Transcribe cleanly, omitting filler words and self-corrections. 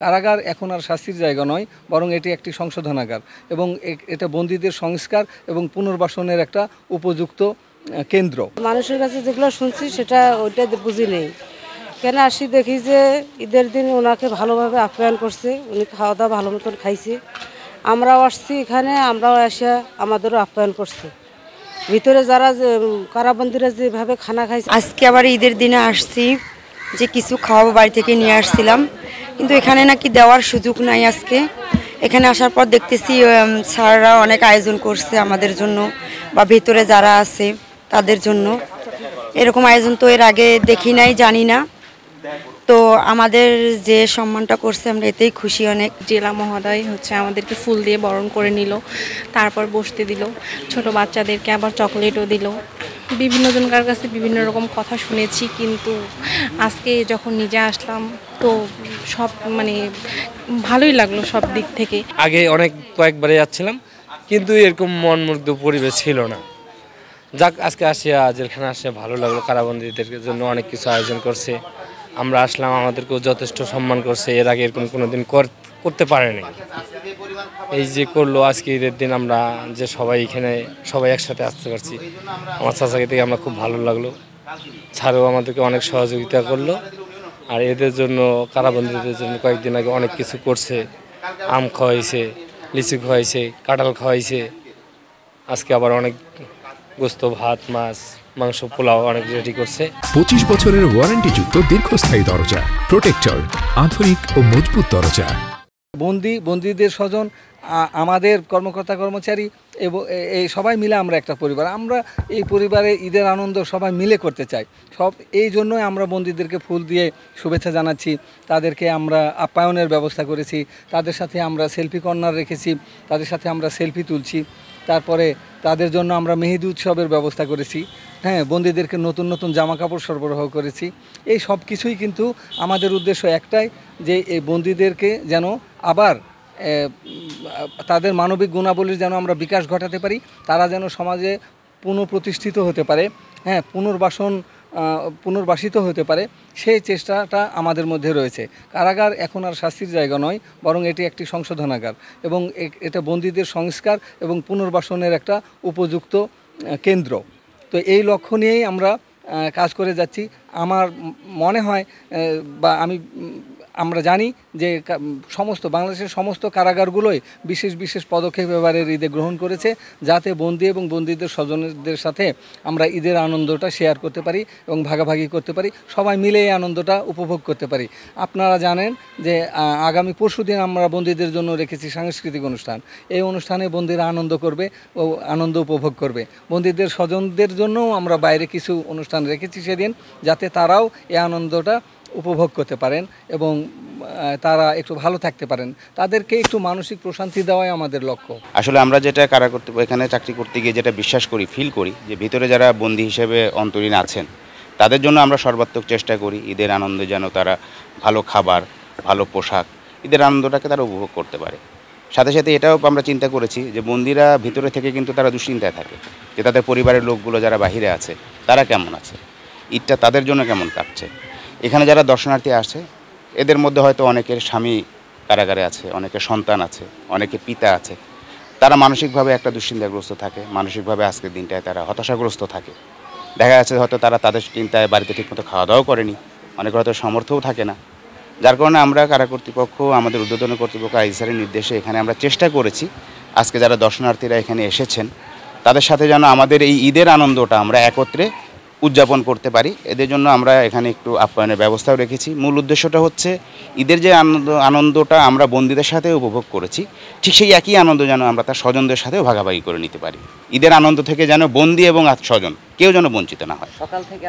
কারাগার এখন আর শাস্তির জায়গা নয়, বরং এটি একটি সংশোধনাগার এবং এটা বন্দীদের সংস্কার এবং পুনর্বাসনের একটা উপযুক্ত কেন্দ্র। মানুষের কাছে যেগুলো শুনছি সেটা ওইটা বুঝি নেই, কেন আসি দেখি যে ঈদের দিন ওনাকে ভালোভাবে আপ্যায়ন করছে, উনি খাওয়া দাওয়া ভালো মতন খাইছে, আমরাও আসছি এখানে, আমরাও এসে আমাদেরও আপ্যায়ন করছে। ভিতরে যারা কারাবন্দীরা যেভাবে খানা খাইছে। আজকে আবার ঈদের দিনে আসছি, যে কিছু খাওয়াবো বাড়ি থেকে নিয়ে আসছিলাম, কিন্তু এখানে নাকি দেওয়ার সুযোগ নাই। আজকে এখানে আসার পর দেখতেছি স্যাররা অনেক আয়োজন করছে আমাদের জন্য বা ভেতরে যারা আছে তাদের জন্য। এরকম আয়োজন তো এর আগে দেখি নাই, জানি না। তো আমাদের যে সম্মানটা করছে আমরা এতেই খুশি অনেক। জেলা মহোদয় আমাদেরকে ফুল দিয়ে বরণ করে নিল, তারপর বসতে দিল, ছোট বাচ্চাদেরকে আবার চকলেটও দিল। বিভিন্ন জনকার কাছে বিভিন্ন রকম কথা শুনেছি, কিন্তু আজকে যখন নিজে আসলাম তো সব ভালোই লাগলো সব দিক থেকে। আগে কয়েকবারে যাচ্ছিলাম, কিন্তু এরকম মনমুগ্ধ পরিবেশ ছিল না। যাক, আজকে আসিয়া জেলখানা আসে ভালো লাগলো। কারাবন্দীদের জন্য অনেক কিছু আয়োজন করছে, আমরা আসলাম, আমাদেরকেও যথেষ্ট সম্মান করছে। এর আগে এরকম কোনোদিন করতে পারেনি, এই যে করলো আজকে ঈদের দিন। আমরা যে সবাই একসাথে আসতে পারছি, আমার চাচাকে থেকে আমরা খুব ভালো লাগলো। স্যারও আমাদেরকে অনেক সহযোগিতা করলো। আর এদের জন্য, কারাবন্দীদের জন্য কয়েকদিন আগে অনেক কিছু করছে, আম খাওয়াইছে, লিচু খাওয়াইছে, কাঁঠাল খাওয়াইছে। আজকে আবার অনেক গোস্ত, ভাত, মাছ, মাংস, পোলাও অনেক রেডি করছে। 25 বছরের ওয়ারেন্টিযুক্ত দীর্ঘস্থায়ী দরজা প্রোটেক্টর, আধুনিক ও মজবুত দরজা। বন্দীদের স্বজন, আমাদের কর্মকর্তা কর্মচারী এবং এই সবাই মিলে আমরা একটা পরিবার। আমরা এই পরিবারে ঈদের আনন্দ সবাই মিলে করতে চাই। এই জন্যই আমরা বন্দীদেরকে ফুল দিয়ে শুভেচ্ছা জানাচ্ছি, তাদেরকে আমরা আপ্যায়নের ব্যবস্থা করেছি, তাদের সাথে আমরা সেলফি কর্নার রেখেছি, তাদের সাথে আমরা সেলফি তুলছি। তারপরে তাদের জন্য আমরা মেহেদি উৎসবের ব্যবস্থা করেছি। হ্যাঁ, বন্দীদেরকে নতুন নতুন জামা কাপড় সরবরাহ করেছি। এই সব কিছুই কিন্তু আমাদের উদ্দেশ্য একটাই, যে এই বন্দীদেরকে যেন আবার তাদের মানবিক গুণাবলীর যেন আমরা বিকাশ ঘটাতে পারি, তারা যেন সমাজে পুনঃপ্রতিষ্ঠিত হতে পারে, হ্যাঁ, পুনর্বাসিত হতে পারে, সেই চেষ্টাটা আমাদের মধ্যে রয়েছে। কারাগার এখন আর শাস্তির জায়গা নয়, বরং এটি একটি সংশোধনাগার এবং এটা বন্দীদের সংস্কার এবং পুনর্বাসনের একটা উপযুক্ত কেন্দ্র। তো এই লক্ষ্য নিয়েই আমরা কাজ করে যাচ্ছি। আমার মনে হয় বা আমরা জানি যে বাংলাদেশের সমস্ত কারাগারগুলোই বিশেষ পদক্ষেপ এবারের ঈদে গ্রহণ করেছে, যাতে বন্দী এবং বন্দীদের স্বজনদের সাথে আমরা ঈদের আনন্দটা শেয়ার করতে পারি এবং ভাগাভাগি করতে পারি, সবাই মিলে এই আনন্দটা উপভোগ করতে পারি। আপনারা জানেন যে আগামী পরশুদিন আমরা বন্দীদের জন্য রেখেছি সাংস্কৃতিক অনুষ্ঠান। এই অনুষ্ঠানে বন্দীরা আনন্দ করবে ও আনন্দ উপভোগ করবে। বন্দীদের স্বজনদের জন্যও আমরা বাইরে কিছু অনুষ্ঠান রেখেছি সেদিন, যাতে তারাও এই আনন্দটা উপভোগ করতে পারেন এবং তারা একটু ভালো থাকতে পারেন। তাদেরকে একটু মানসিক প্রশান্তি দেওয়াই আমাদের লক্ষ্য। আসলে আমরা যেটা কারা এখানে চাকরি করতে গিয়ে যেটা বিশ্বাস করি, ফিল করি, যে ভিতরে যারা বন্দী হিসেবে অন্তরীণ আছেন তাদের জন্য আমরা সর্বাত্মক চেষ্টা করি ঈদের আনন্দে যেন তারা ভালো খাবার, ভালো পোশাক, ঈদের আনন্দটাকে তারা উপভোগ করতে পারে। সাথে সাথে এটাও আমরা চিন্তা করেছি যে বন্দীরা ভিতরে থেকে কিন্তু তারা দুশ্চিন্তায় থাকে, যে তাদের পরিবারের লোকগুলো যারা বাহিরে আছে তারা কেমন আছে, ঈদটা তাদের জন্য কেমন কাটছে। এখানে যারা দর্শনার্থী আসে এদের মধ্যে হয়তো অনেকের স্বামী কারাগারে আছে, অনেকের সন্তান আছে, অনেকের পিতা আছে, তারা মানসিকভাবে একটা দুশ্চিন্তাগ্রস্ত থাকে, মানসিকভাবে আজকের দিনটায় তারা হতাশাগ্রস্ত থাকে। দেখা যাচ্ছে হয়তো তারা তাদের চিন্তায় বাড়িতে ঠিকমতো খাওয়া দাওয়াও করেনি, অনেকের হয়তো সামর্থ্যও থাকে না। যার কারণে আমরা কারা কর্তৃপক্ষ, আমাদের ঊর্ধ্বতন কর্তৃপক্ষ আইসিআরের নির্দেশে এখানে আমরা চেষ্টা করেছি আজকে যারা দর্শনার্থীরা এখানে এসেছেন তাদের সাথে যেন আমাদের এই ঈদের আনন্দটা আমরা একত্রে উদযাপন করতে পারি। এদের জন্য আমরা এখানে একটু আপ্যায়নের ব্যবস্থাও রেখেছি। মূল উদ্দেশ্যটা হচ্ছে ঈদের যে আনন্দটা আমরা বন্দীদের সাথে উপভোগ করেছি, ঠিক সেই একই আনন্দ যেন আমরা তার স্বজনদের সাথেও ভাগাভাগি করে নিতে পারি। ঈদের আনন্দ থেকে যেন বন্দী এবং স্বজন কেউ যেন বঞ্চিত না হয়। সকাল থেকে